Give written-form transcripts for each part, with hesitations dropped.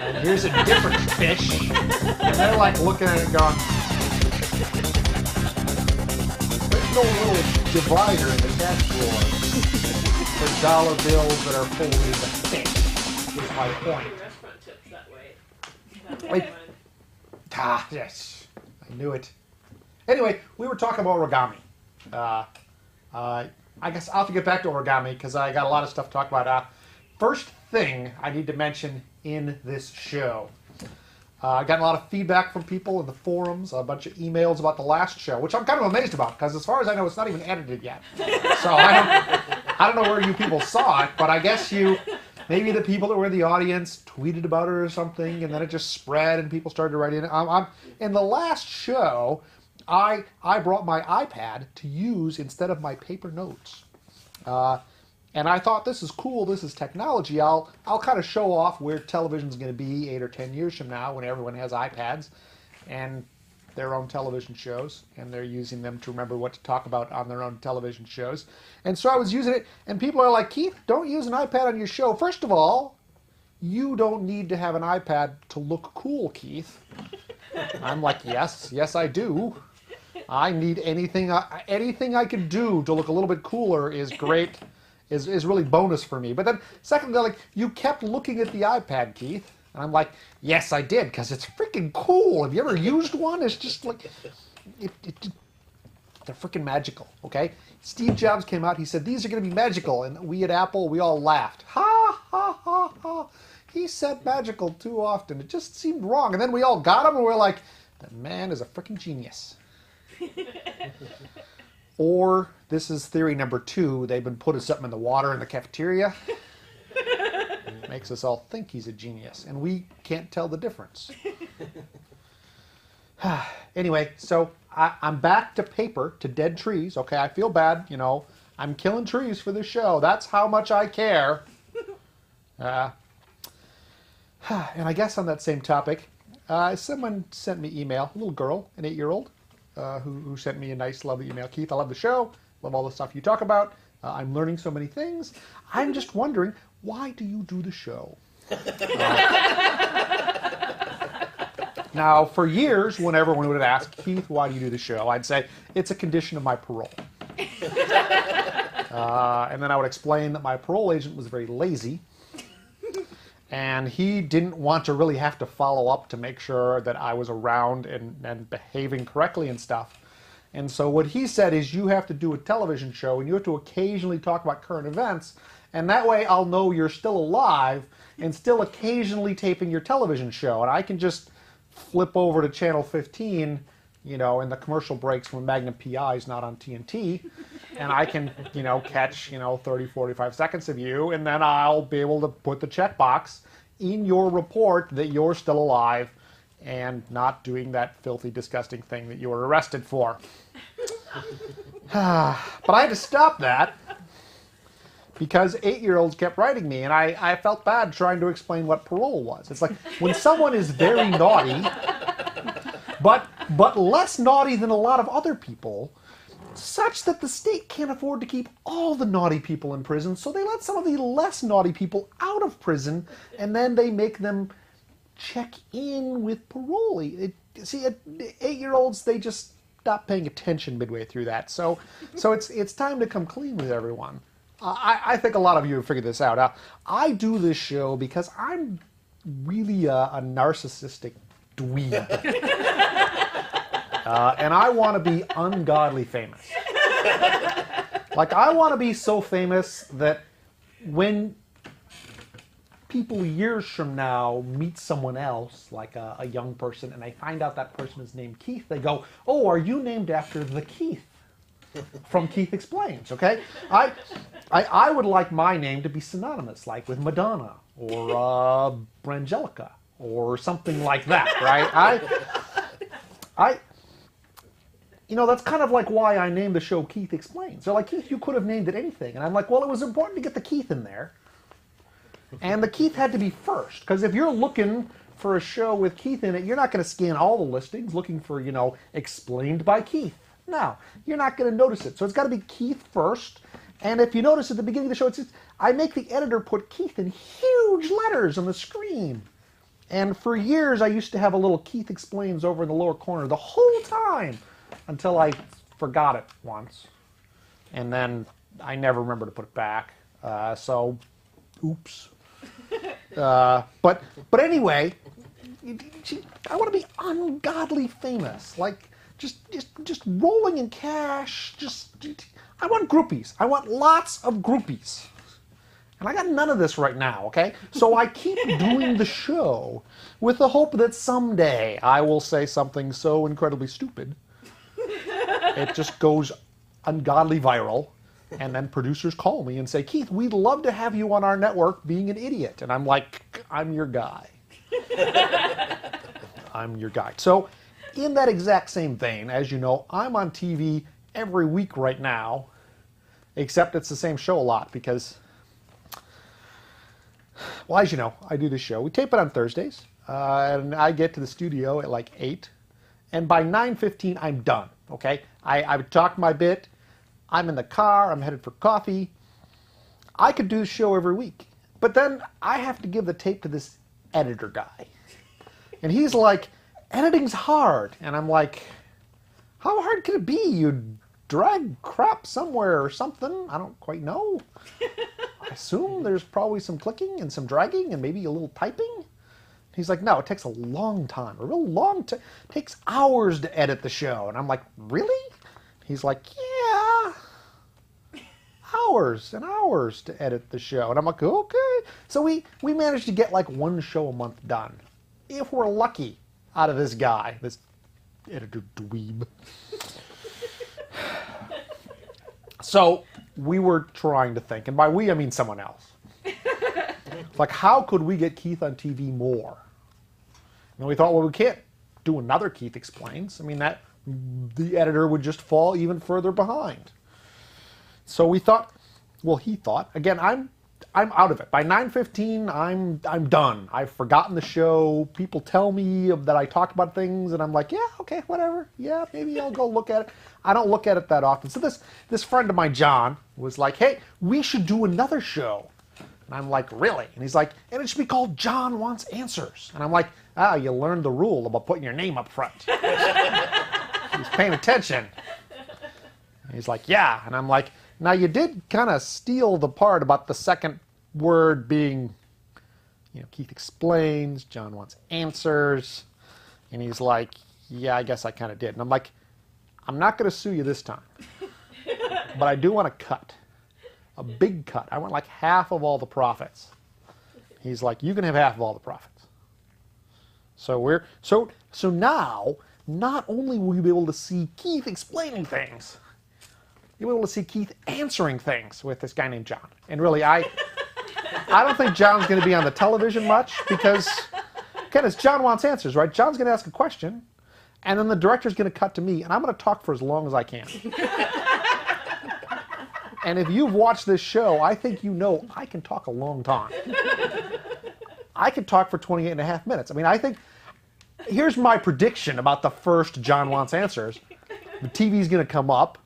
And here's a different fish. And they're like looking at it going, there's no little divider in the cash drawer for dollar bills that are fully in the fish, is my point. Restaurant tips that way. Wait. Yes, I knew it. Anyway, we were talking about origami. I guess I'll have to get back to origami because I got a lot of stuff to talk about. First thing I need to mention in this show. I got a lot of feedback from people in the forums, a bunch of emails about the last show, which I'm kind of amazed about because as far as I know, it's not even edited yet. So I don't know where you people saw it, but I guess maybe the people that were in the audience tweeted about it or something, and then it just spread and people started writing. In the last show, I brought my iPad to use instead of my paper notes. And I thought, this is cool, this is technology. I'll kind of show off where television's going to be 8 or 10 years from now when everyone has iPads and their own television shows, and they're using them to remember what to talk about on their own television shows. And so I was using it, and people are like, Keith, don't use an iPad on your show. First of all, you don't need to have an iPad to look cool, Keith. I'm like, yes, I do. I need anything I can do to look a little bit cooler is great, is really bonus for me. But then, secondly, they're like, you kept looking at the iPad, Keith. And I'm like, yes, I did, because it's freaking cool. Have you ever used one? It's just like, they're freaking magical, okay? Steve Jobs came out, he said, these are going to be magical. And we at Apple, we all laughed. Ha, ha, ha, ha. He said magical too often. It just seemed wrong. And then we all got him, and we're like, the man is a freaking genius. Or, this is theory number 2, they've been putting something in the water in the cafeteria. It makes us all think he's a genius, and we can't tell the difference. Anyway, so I'm back to paper, to dead trees. Okay, I feel bad, I'm killing trees for this show. That's how much I care. And I guess on that same topic, someone sent me email, a little girl, an 8-year-old, who sent me a nice, lovely email. Keith, I love the show. Love all the stuff you talk about. I'm learning so many things. I'm just wondering, why do you do the show? Now, for years, when everyone would ask, Keith, why do you do the show? I'd say, it's a condition of my parole. And then I would explain that my parole agent was very lazy. And he didn't want to really have to follow up to make sure that I was around and behaving correctly and stuff. And so what he said is, you have to do a television show and you have to occasionally talk about current events. And that way I'll know you're still alive and still occasionally taping your television show. And I can just flip over to channel 15, in the commercial breaks when Magnum PI is not on TNT. And I can, catch, 30, 45 seconds of you, and then I'll be able to put the checkbox in your report that you're still alive and not doing that filthy, disgusting thing that you were arrested for. But I had to stop that because 8-year-olds kept writing me, and I felt bad trying to explain what parole was. It's like, when someone is very naughty, but less naughty than a lot of other people, such that the state can't afford to keep all the naughty people in prison, so they let some of the less naughty people out of prison, and then they make them check in with parolee. See, 8-year-olds, they just stop paying attention midway through that. So it's time to come clean with everyone. I think a lot of you have figured this out. I do this show because I'm really a narcissistic dweeb. And I want to be ungodly famous. Like, I want to be so famous that when people years from now meet someone else, like a young person, and they find out that person is named Keith, they go, oh, are you named after the Keith from Keith Explains, okay? I would like my name to be synonymous, like with Madonna, or Brangelica, or something like that, right? That's kind of like why I named the show Keith Explains. They're like, Keith, you could have named it anything. And I'm like, well, it was important to get the Keith in there. And the Keith had to be first. Because if you're looking for a show with Keith in it, you're not going to scan all the listings looking for, explained by Keith. No, you're not going to notice it. So it's got to be Keith first. And if you notice at the beginning of the show, I make the editor put Keith in huge letters on the screen. And for years, I used to have a little Keith Explains over in the lower corner the whole time until I forgot it once. And then I never remember to put it back. So, oops. But anyway, I want to be ungodly famous. Like, just rolling in cash. I want groupies. I want lots of groupies. And I got none of this right now, okay? So I keep doing the show with the hope that someday I will say something so incredibly stupid. It just goes ungodly viral. And then producers call me and say, Keith, we'd love to have you on our network being an idiot. And I'm like, I'm your guy. I'm your guy. So in that exact same vein, as you know, I'm on TV every week right now, except it's the same show a lot because, well, as you know, I do this show. We tape it on Thursdays, and I get to the studio at like 8, and by 9:15, I'm done, okay? I've talked my bit. I'm in the car. I'm headed for coffee. I could do the show every week, but then I have to give the tape to this editor guy, and he's like, editing's hard, and I'm like, how hard can it be? You drag crap somewhere or something. I don't quite know. I assume there's probably some clicking and some dragging and maybe a little typing. He's like, no, it takes a long time, a real long time. It takes hours to edit the show. And I'm like, really? He's like, yeah, hours and hours to edit the show. And I'm like, okay. So we managed to get like one show a month done, if we're lucky, out of this guy, this editor dweeb. So we were trying to think, and by we I mean someone else. Like, how could we get Keith on TV more? And we thought, well, we can't do another Keith Explains. I mean, that the editor would just fall even further behind. So we thought, well, he thought, again, I'm out of it. By 9:15, I'm done. I've forgotten the show. People tell me that I talk about things, and I'm like, yeah, okay, whatever. Yeah, maybe I'll go look at it. I don't look at it that often. So this friend of mine, John, was like, hey, we should do another show. And I'm like, really? And he's like, and it should be called John Wants Answers. And I'm like, you learned the rule about putting your name up front. He's paying attention. And he's like, yeah. And I'm like, now you did kind of steal the part about the second word being, Keith Explains, John Wants Answers. And he's like, yeah, I guess I kind of did. And I'm like, I'm not going to sue you this time. But I do want a cut. A big cut. I want like half of all the profits. He's like, you can have half of all the profits. So so now, not only will you be able to see Keith explaining things, you'll be able to see Keith answering things with this guy named John. And really, I don't think John's going to be on the television much because, again, it's John Wants Answers, right? John's going to ask a question, and then the director's going to cut to me, and I'm going to talk for as long as I can. And if you've watched this show, I think you know I can talk a long time. I could talk for 28 and a half minutes. I mean, I think, here's my prediction about the first John Wants Answers. The TV's going to come up,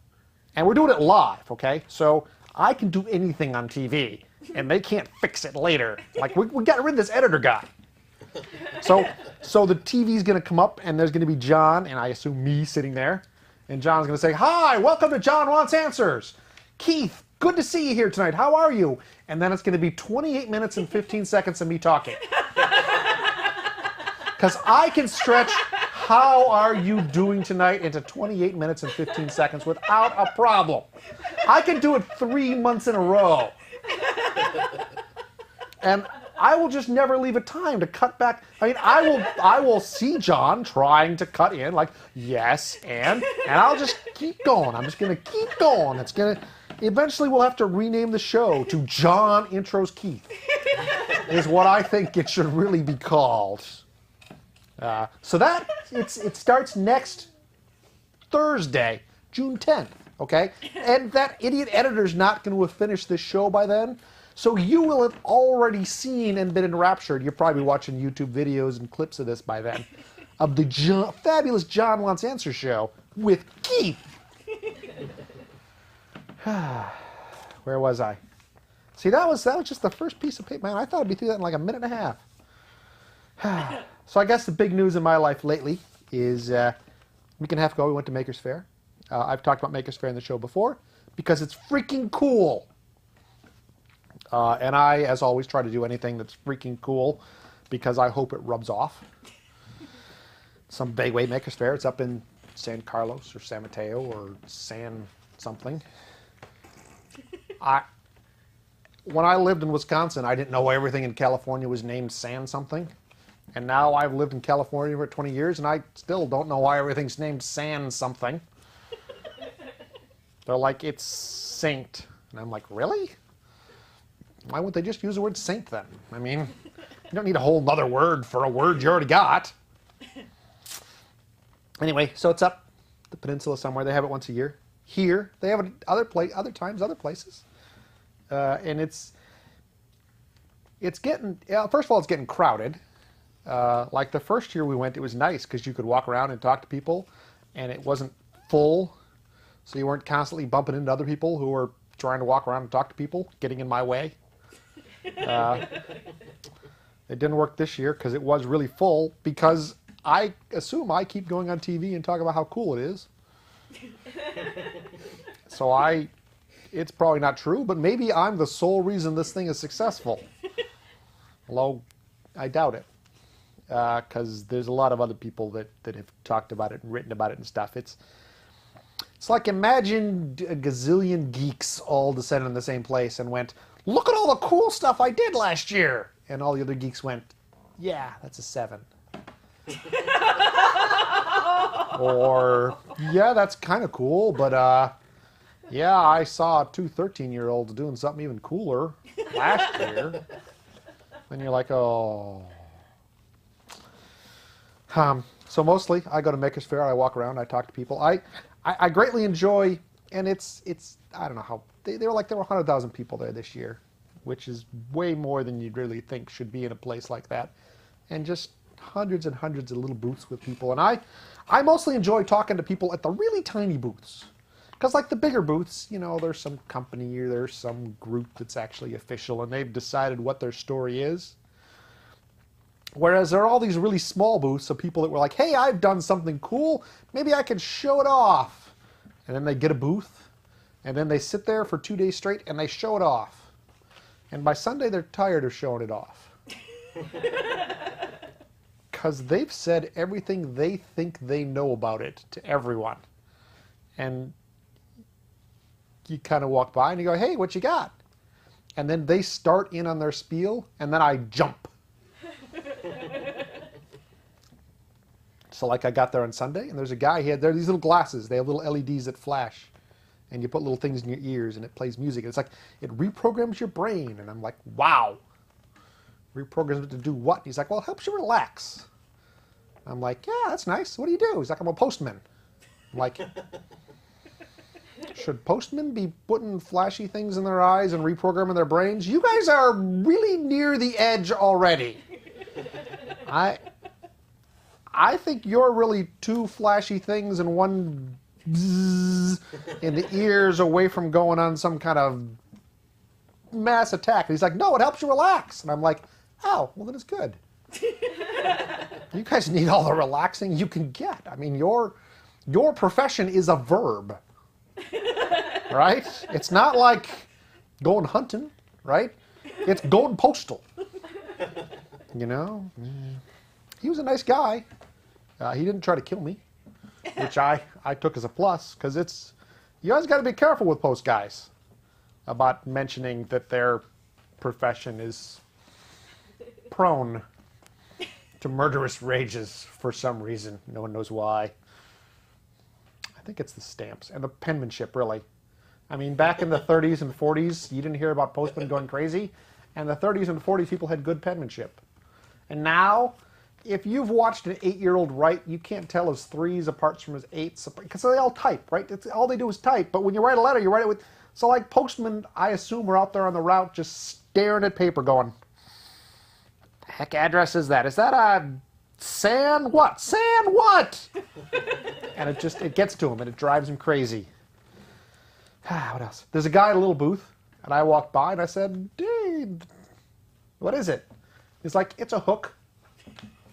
and we're doing it live, okay? So I can do anything on TV, and they can't fix it later. Like, we got rid of this editor guy. So the TV's going to come up, and there's going to be John, and I assume me sitting there. And John's going to say, hi, welcome to John Wants Answers. Keith, good to see you here tonight. How are you? And then it's going to be 28 minutes and 15 seconds of me talking. Because I can stretch how are you doing tonight into 28 minutes and 15 seconds without a problem. I can do it 3 months in a row. And I will just never leave a time to cut back. I mean, I will see John trying to cut in, like, yes, and I'll just keep going. I'm just going to keep going. It's going to... Eventually, we'll have to rename the show to John Intros Keith, is what I think it should really be called. So it starts next Thursday, June 10th, okay? And that idiot editor's not going to have finished this show by then, so you will have already seen and been enraptured. You're probably watching YouTube videos and clips of this by then, of the fabulous John Wants Answers show with Keith. Where was I? See, that was just the first piece of paper. Man, I thought I'd be through that in like a minute and a half. So I guess the big news in my life lately is week and a half ago we went to Maker's Faire. I've talked about Maker's Faire in the show before because it's freaking cool. And I, as always, try to do anything that's freaking cool because I hope it rubs off. Some big way Maker's Faire. It's up in San Carlos or San Mateo or San something. When I lived in Wisconsin, I didn't know everything in California was named San something. And now I've lived in California for 20 years, and I still don't know why everything's named San something. They're like, it's Saint. And I'm like, really? Why wouldn't they just use the word Saint then? I mean, you don't need a whole other word for a word you already got. Anyway, so it's up the peninsula somewhere. They have it once a year. Here, they have it other times, other places. And it's getting, first of all, it's getting crowded. Like the first year we went, it was nice because you could walk around and talk to people, and it wasn't full, so you weren't constantly bumping into other people who were trying to walk around and talk to people, getting in my way. It didn't work this year because it was really full, because I assume I keep going on TV and talk about how cool it is. So it's probably not true, but maybe I'm the sole reason this thing is successful. Although, I doubt it. Because there's a lot of other people that have talked about it and written about it and stuff. It's like, imagine a gazillion geeks all descended in the same place and went, look at all the cool stuff I did last year. And all the other geeks went, yeah, that's a 7. Or, yeah, that's kind of cool, but yeah, I saw 2 13-year-olds doing something even cooler last year. And you're like, oh. So mostly, I go to Maker's Faire, I walk around, I talk to people. I greatly enjoy, and it's I don't know how, there were 100,000 people there this year, which is way more than you'd really think should be in a place like that. And just hundreds and hundreds of little booths with people. And I mostly enjoy talking to people at the really tiny booths. Because like the bigger booths, you know, there's some company or there's some group that's actually official and they've decided what their story is. Whereas there are all these really small booths of people that were like, hey, I've done something cool, maybe I can show it off. And then they get a booth, and then they sit there for 2 days straight and they show it off. And by Sunday, they're tired of showing it off. Because they've said everything they think they know about it to everyone. And you kind of walk by and you go, hey, what you got? And then they start in on their spiel, and then I jump. So like I got there on Sunday, and there's a guy, there are these little glasses. They have little LEDs that flash. And you put little things in your ears, and it plays music. It's like, it reprograms your brain. And I'm like, wow. Reprograms it to do what? He's like, well, it helps you relax. I'm like, yeah, that's nice. What do you do? He's like, I'm a postman. I'm like, should postmen be putting flashy things in their eyes and reprogramming their brains? You guys are really near the edge already. I think you're really 2 flashy things and 1 bzzz in the ears away from going on some kind of mass attack. And he's like, no, it helps you relax. And I'm like, oh, well, then it's good. You guys need all the relaxing you can get. I mean, your profession is a verb, right? It's not like going hunting, right? It's going postal, you know? He was a nice guy. He didn't try to kill me, which I took as a plus, because you guys got to be careful with post guys about mentioning that their profession is prone to murderous rages for some reason. No one knows why. I think it's the stamps and the penmanship, really. I mean, back in the 30s and 40s, you didn't hear about postmen going crazy, and the 30s and 40s people had good penmanship. And now, if you've watched an 8-year-old write, you can't tell his 3s apart from his 8s, because they all type, right? All they do is type, but when you write a letter, you write it with... So like postmen, I assume, are out there on the route just staring at paper going, the heck address is that? Is that a San what? San what? And it gets to him, and it drives him crazy. What else? There's a guy at a little booth, and I walked by, and I said, dude, what is it? He's like, it's a hook.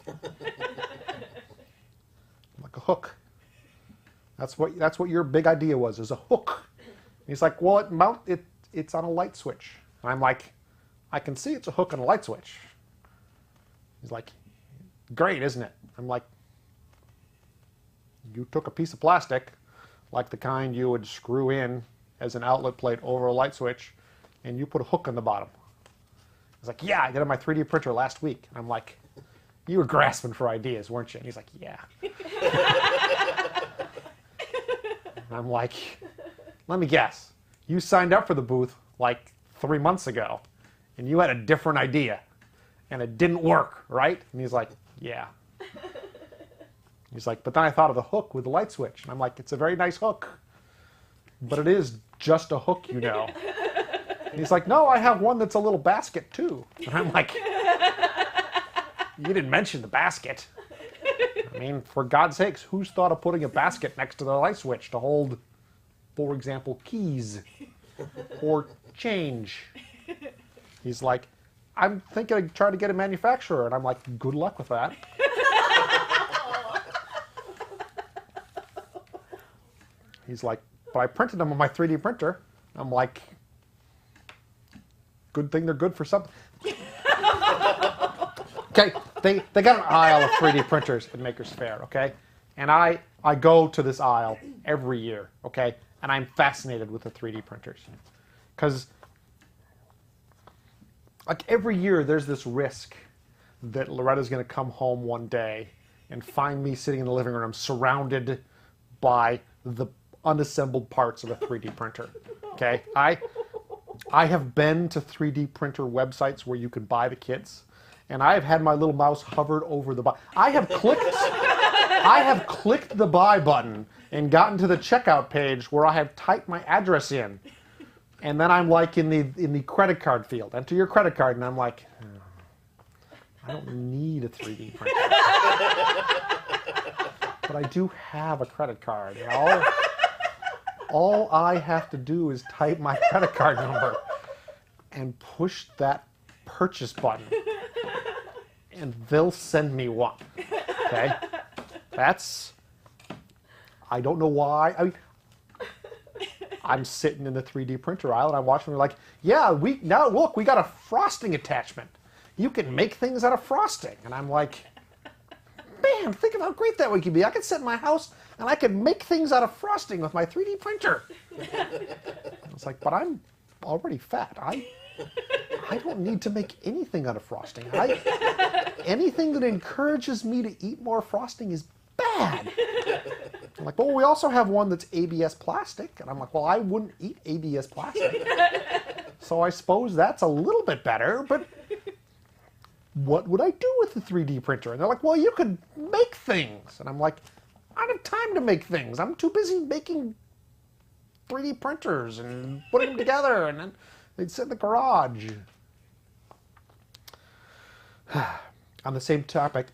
I'm like, a hook. That's what your big idea was, is a hook. And he's like, well, it's on a light switch. And I'm like, I can see it's a hook and a light switch. He's like, great, isn't it? I'm like, you took a piece of plastic, like the kind you would screw in as an outlet plate over a light switch, and you put a hook on the bottom. He's like, yeah, I did it on my 3D printer last week. And I'm like, you were grasping for ideas, weren't you? And he's like, yeah. And I'm like, let me guess. You signed up for the booth like 3 months ago, and you had a different idea, and it didn't work, right? And he's like, yeah. He's like, but then I thought of the hook with the light switch. And I'm like, it's a very nice hook, but it is just a hook, you know. And he's like, no, I have one that's a little basket too. And I'm like, you didn't mention the basket. I mean, for God's sakes, who's thought of putting a basket next to the light switch to hold, for example, keys or change? He's like, I'm thinking of trying to get a manufacturer. And I'm like, good luck with that. He's like, but I printed them on my 3D printer. I'm like, good thing they're good for something. Okay, they got an aisle of 3D printers at Maker's Faire, okay? And I go to this aisle every year, okay? And I'm fascinated with the 3D printers. Because, like, every year there's this risk that Loretta's going to come home one day and find me sitting in the living room surrounded by the unassembled parts of a 3D printer, okay? I have been to 3D printer websites where you can buy the kits, and I have had my little mouse hovered over the buy. I have clicked the buy button and gotten to the checkout page where I have typed my address in, and then I'm like in the credit card field, enter your credit card, and I'm like, I don't need a 3D printer, but I do have a credit card. And all I have to do is type my credit card number and push that purchase button, and they'll send me one, okay? I don't know why. I mean, I'm sitting in the 3D printer aisle, and I'm watching, they're like, yeah, now look, we got a frosting attachment. You can make things out of frosting. And I'm like, man, think of how great that would be. I could sit in my house, and I could make things out of frosting with my 3D printer. I was like, but I'm already fat. I don't need to make anything out of frosting. Anything that encourages me to eat more frosting is bad. I'm like, well, we also have one that's ABS plastic. And I'm like, well, I wouldn't eat ABS plastic. So I suppose that's a little bit better, but what would I do with the 3D printer? And they're like, well, you could make things. And I'm like, I don't have time to make things. I'm too busy making 3D printers and putting them together, and then they'd sit in the garage. On the same topic,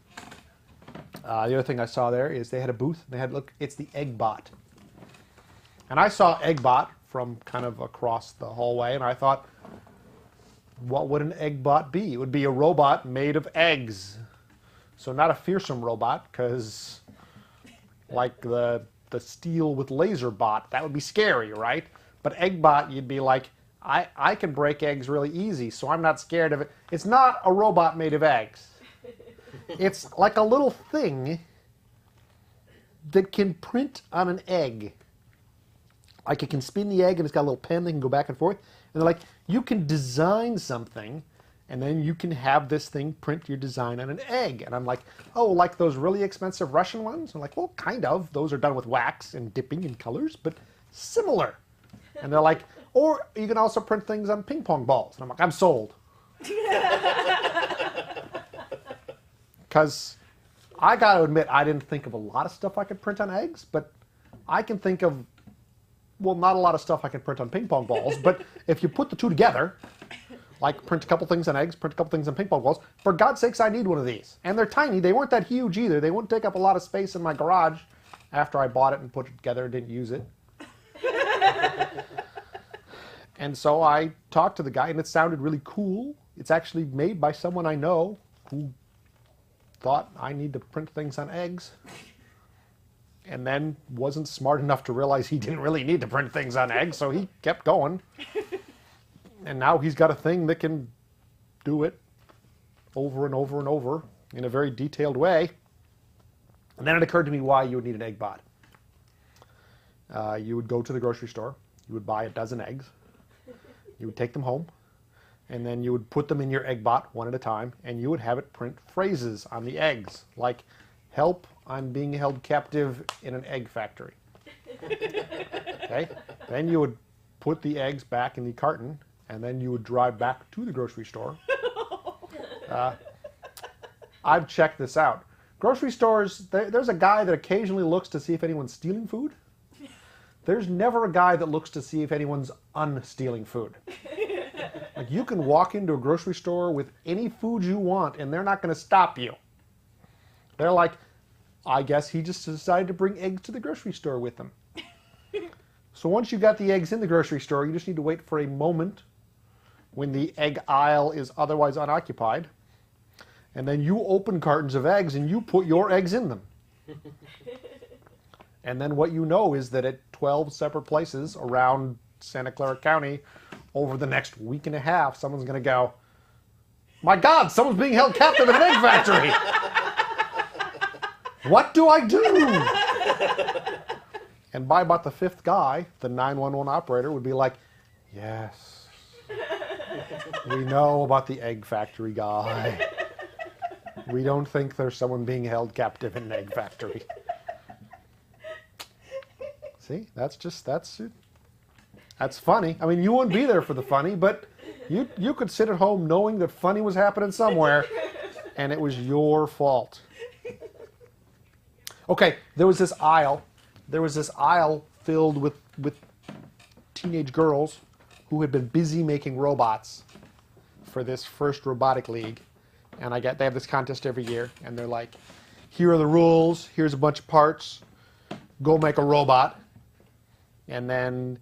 the other thing I saw there is they had a booth. They had, look, it's the Eggbot. And I saw Eggbot from kind of across the hallway, and I thought, what would an Eggbot be? It would be a robot made of eggs. So not a fearsome robot, because like the steel with laser bot, that would be scary, right? But Eggbot, you'd be like, I can break eggs really easy, so I'm not scared of it. It's not a robot made of eggs. It's like a little thing that can print on an egg. Like it can spin the egg, and it's got a little pen that can go back and forth. And they're like, you can design something, and then you can have this thing print your design on an egg. And I'm like, oh, like those really expensive Russian ones? I'm like, well, kind of. Those are done with wax and dipping in colors, but similar. And they're like, or you can also print things on ping pong balls. And I'm like, I'm sold. Because I got to admit, I didn't think of a lot of stuff I could print on eggs, but I can think of, well, not a lot of stuff I can print on ping pong balls, but if you put the two together, like print a couple things on eggs, print a couple things on ping pong balls, for God's sakes, I need one of these. And they're tiny. They weren't that huge either. They wouldn't take up a lot of space in my garage after I bought it and put it together and didn't use it. And so I talked to the guy, and it sounded really cool. It's actually made by someone I know who thought I need to print things on eggs, and then wasn't smart enough to realize he didn't really need to print things on eggs, so he kept going. And now he's got a thing that can do it over and over and over in a very detailed way. And then it occurred to me why you would need an egg bot. You would go to the grocery store, you would buy a dozen eggs, you would take them home, and then you would put them in your egg bot one at a time, and you would have it print phrases on the eggs, like, "Help, I'm being held captive in an egg factory." Okay? Then you would put the eggs back in the carton, and then you would drive back to the grocery store. I've checked this out. Grocery stores, there's a guy that occasionally looks to see if anyone's stealing food. There's never a guy that looks to see if anyone's unstealing food. Like, you can walk into a grocery store with any food you want, and they're not going to stop you. They're like, I guess he just decided to bring eggs to the grocery store with him. So once you got the eggs in the grocery store, you just need to wait for a moment when the egg aisle is otherwise unoccupied. And then you open cartons of eggs and you put your eggs in them. And then what you know is that at 12 separate places around Santa Clara County, over the next week and a half, someone's going to go, "My God, someone's being held captive in an egg factory. What do I do?" And by about the fifth guy, the 911 operator would be like, "Yes, we know about the egg factory guy. We don't think there's someone being held captive in an egg factory." See, that's funny. I mean, you wouldn't be there for the funny, but you could sit at home knowing that funny was happening somewhere, and it was your fault. Okay, there was this aisle filled with teenage girls who had been busy making robots for this first robotic league. And they have this contest every year, and they're like, "Here are the rules, here's a bunch of parts, go make a robot." And then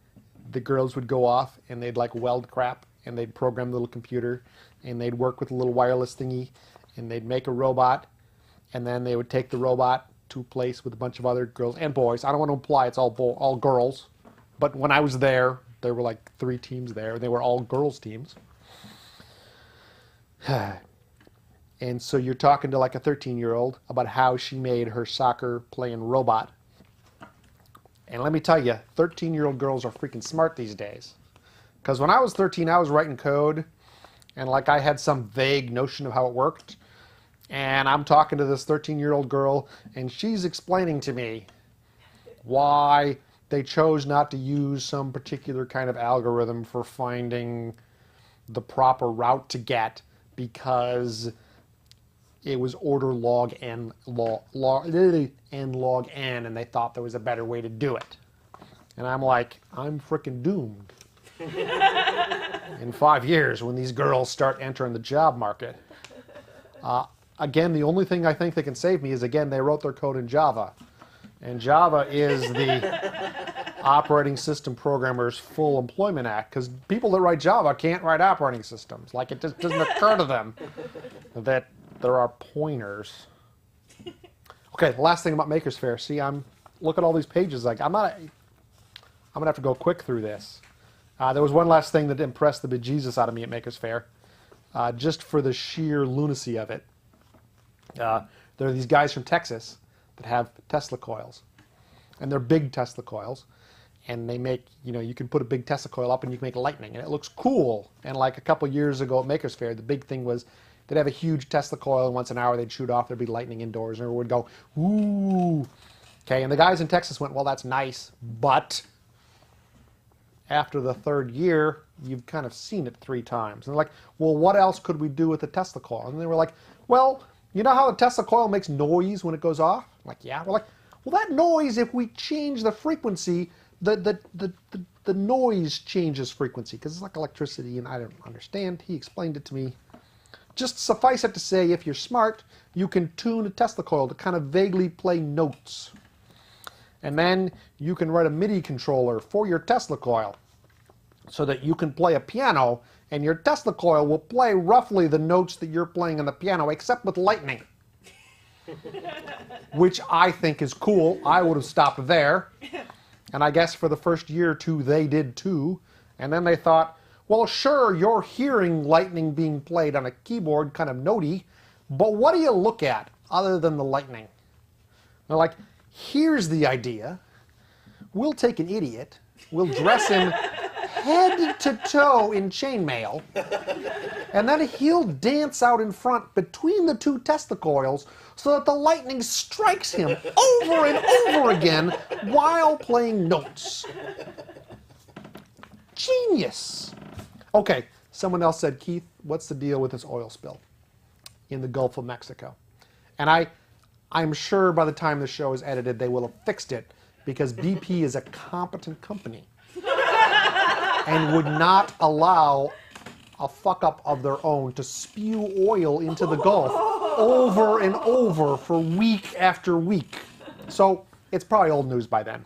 the girls would go off and they'd like weld crap, and they'd program the little computer, and they'd work with a little wireless thingy, and they'd make a robot, and then they would take the robot to a place with a bunch of other girls and boys. I don't want to imply it's all girls, but when I was there were like 3 teams there, and they were all girls teams. And so you're talking to like a 13-year-old about how she made her soccer playing robot. And let me tell you, 13-year-old girls are freaking smart these days. Because when I was 13, I was writing code, and like I had some vague notion of how it worked. And I'm talking to this 13-year-old girl, and she's explaining to me why they chose not to use some particular kind of algorithm for finding the proper route to get, because it was order log n log n, and they thought there was a better way to do it. And I'm like, I'm frickin' doomed. In 5 years, when these girls start entering the job market. Again, the only thing I think that can save me is, again, they wrote their code in Java. And Java is the operating system programmer's full employment act, because people that write Java can't write operating systems. Like, it just doesn't occur to them that there are pointers. Okay, the last thing about Maker's Fair. See, look at all these pages. Like, I'm gonna have to go quick through this. There was one last thing that impressed the bejesus out of me at Maker's Fair, just for the sheer lunacy of it. There are these guys from Texas that have Tesla coils, and they're big Tesla coils, and they make, you can put a big Tesla coil up and you can make lightning, and it looks cool. And like a couple years ago at Maker's Fair, the big thing was they'd have a huge Tesla coil, and once an hour they'd shoot off, there'd be lightning indoors, and everyone would go, "Ooh." Okay, and the guys in Texas went, "Well, that's nice, but after the 3rd year, you've kind of seen it 3 times. And they're like, "Well, what else could we do with the Tesla coil?" And they were like, "Well, you know how the Tesla coil makes noise when it goes off?" I'm like, "Yeah." We're like, "Well, that noise, if we change the frequency, the noise changes frequency, because it's like electricity," and I don't understand. He explained it to me. Just suffice it to say, if you're smart, you can tune a Tesla coil to kind of vaguely play notes. And then you can write a MIDI controller for your Tesla coil so that you can play a piano, and your Tesla coil will play roughly the notes that you're playing on the piano, except with lightning. which I think is cool. I would have stopped there. And I guess for the first year or two, they did too. And then they thought, well, sure, you're hearing lightning being played on a keyboard, kind of notey, but what do you look at other than the lightning? They're like, here's the idea. We'll take an idiot, we'll dress him head to toe in chainmail, and then he'll dance out in front between the two testicles so that the lightning strikes him over and over again while playing notes. Genius. Okay, someone else said, Keith, what's the deal with this oil spill in the Gulf of Mexico? And I'm sure by the time the show is edited, they will have fixed it, because BP is a competent company and would not allow a fuck-up of their own to spew oil into the Gulf over and over for week after week. So it's probably old news by then.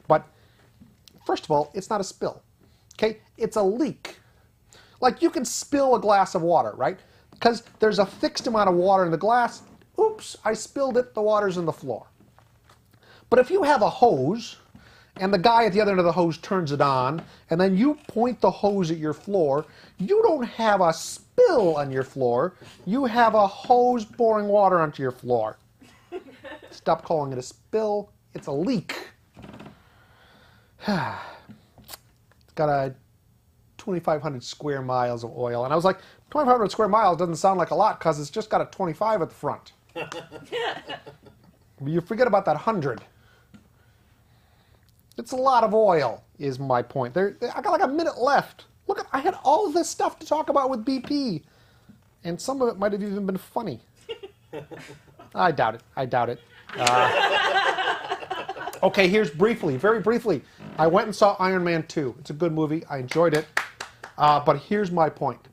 But first of all, it's not a spill. Okay? It's a leak. Like, you can spill a glass of water, right? Because there's a fixed amount of water in the glass. Oops, I spilled it, the water's in the floor. But if you have a hose, and the guy at the other end of the hose turns it on, and then you point the hose at your floor, you don't have a spill on your floor. You have a hose pouring water onto your floor. Stop calling it a spill. It's a leak. It's got a 2,500 square miles of oil. And I was like, 2,500 square miles doesn't sound like a lot because it's just got a 25 at the front. You forget about that 100. It's a lot of oil, is my point. I got like a minute left. Look, I had all of this stuff to talk about with BP. And some of it might have even been funny. I doubt it. I doubt it. Okay, here's briefly, very briefly. I went and saw Iron Man 2. It's a good movie. I enjoyed it. But here's my point.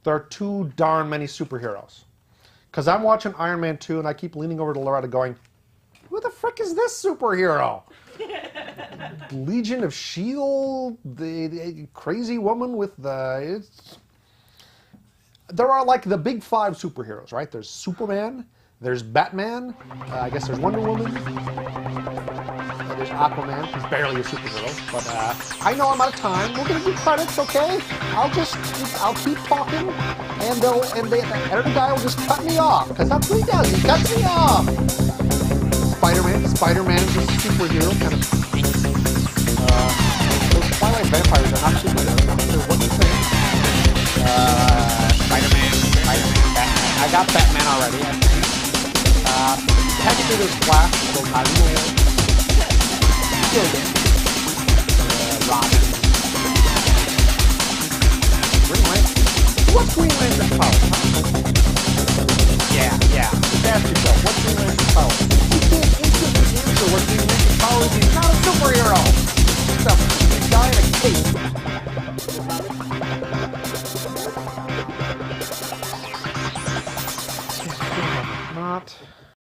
There are too darn many superheroes. Because I'm watching Iron Man 2 and I keep leaning over to Loretta going, who the frick is this superhero? Legion of S.H.I.E.L.D., the crazy woman with the... There are like the big five superheroes, right? There's Superman, there's Batman, I guess there's Wonder Woman, there's Aquaman, he's barely a superhero, but I know I'm out of time. We're gonna do credits, okay? I'll keep talking, and the editor guy will just cut me off, because that's what he does, he cuts me off. Spider-Man is a superhero, kind of. Those Twilight vampires are not superheroes, I'm not sure what to think. Spider-Man, Batman. I got Batman already, I think. Technically there's Flash, although not anymore. Still good. Robin. Green Lantern. What's Green Lantern's power?